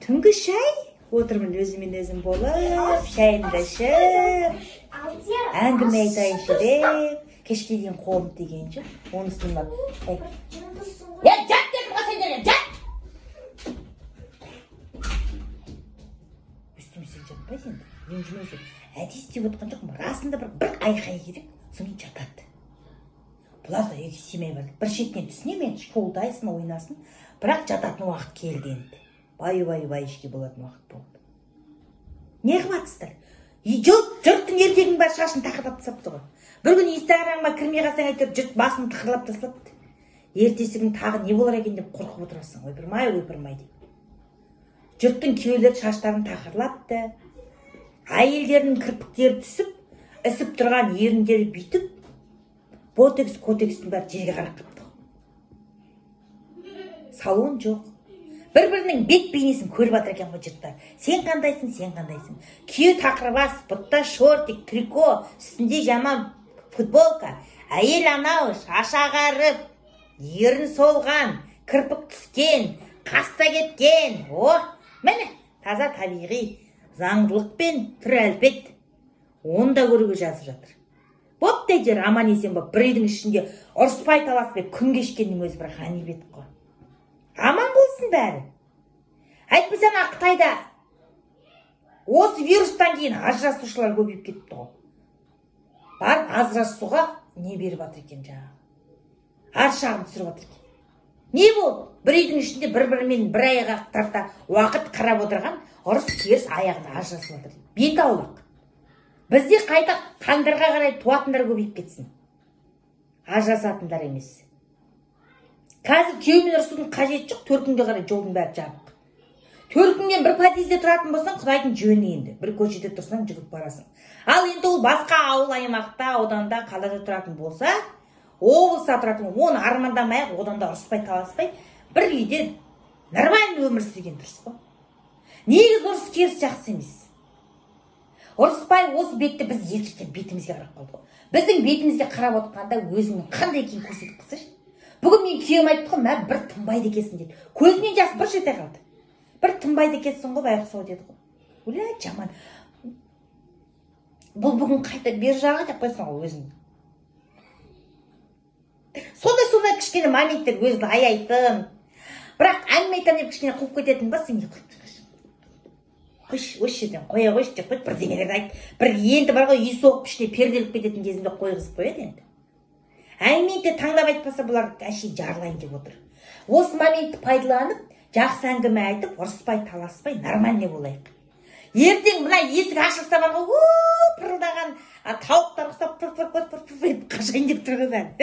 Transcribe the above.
Түнгі шай? Отырмын өзімен өзім болып, шайымды ішіп, әңгіме айтайыншы деп, кешке дейін қолым тиген жоқ. Онысын бар. Жат дедім ғой сендерге, жат! Үстіме сен жатпайсың енді. Мен жұмысы әдейі істеп отқан жоқпын. Расында бір айқай керек, соны жатады. Бұлар да үйге симай барды. Bir шетінен түсіне мен шолдайсын, ойнасын, бірақ жататын уақыт келді енді. Бай ішке болатын уақыт болды. Не қылатсыздар? Жұрттың еркегінің бар шашын тақырлап тастапты ғой. Bir күн инстаграмға кірмей қалсаң әйтеуір жұрт басын тықырлап тастапты. Ертесі күн тағы не болар екен деп қорқып отырасың. Ойпырмай деп. Жұрттың күйеулері шаштарын тақырлапты. Әйелдерінің кірпіктері түсіп, ісіп тұрған еріндері бүйтіп, ботекс, котекстің бәрі жерге қарап қапты. Салон жоқ. Bir-бірінің бет бейнесін көріп жатыр екен ғой жұрттар. Сен қандайсың? Күйеу тақырбас, бұтта шортик, трико, үстінде жаман футболка. Әйел анау, шаш ағарып, ерін солған, кірпік түскен, қаста кеткен. Міне, таза табиғи заңдылықпен түр әлпет. Оны да көруге жазып жатыр. Боп дәйдер аман есен боп, бір үйдің ішінде ұрыспай таласпай күн кешкеннің өзі бір ғанибет қой. Аман болсын бәрі. Әйтпесе ана Қытайда осы вирустан кейін ажырасушылар көбейіп кетті ғой. Барып ажырасуға не беріп жатыр екен жаңағы. Аршағын түсіріп жатыр екен. Не болды? Bir үйдің ішінде бір-бірімен бір аяға тарта уақыт қарап отырған ұрыс керіс аяғына ажырасып жатыр. Бет аулақ. Бізде қайта қаңдарға қарай туатындар көбейіп кетсін. Ажырасатындар емес. Қазір күйеумен ұрысудың қажеті жоқ, төркінге қарай жолдың бәрі жабық. Төркіннен бір подъезде тұратын болсаң, Құдайдың жөні енді. Bir көшеде тұрсаң, жүріп барасың. Ал енді ол басқа ауыл аймақта, ауданда, қалада тұратын болса, облыста тұратын, оны армандамай-ақ, одан да ұрыспай таласпай, бір үйде нормальный өмір сүрген дұрыс қой. Негізі ұрыс керіс жақсы емес. Ұрыспай осы бетті біз еркектер бетімізге қарап қалдық. Біздің бетімізге қарап отқанда өзіңнің қандай екенін көрсетіп қылсайшы. Бүгін мен күйеуім айтты ғой, мә бір тынбайды екенсің деді. Көзінен жас бір жете қалды. Bir тынбайды екенсің ғой, байғұс ау деді ғой. Уля, жаман. Бұл бүгін қайта бер жаға деп қойсын ғой өзің. Сондай кішкене моменттер өзіңді аяйтын. Бірақ әңгіме айтам деп кішкене қуып кететін ба сен? Қойшы, осы жерден қоя қойшы деп қойды, бірдеңелерді айт. Bir енді бар ғой, үй соғып ішіне перделіп кететін кезінде қойғызып қояды енді. Әңгіменді таңдап айтпаса бұлар әшейін жарылайын деп отыр. Осы моментті пайдаланып, жақсы әңгіме айтып, ұрыспай таласпай нормальный болайық. Ертең мына есік ашылса бар ғой, пырылдаған тауықтар құсап пыр қашайын деп тұрған.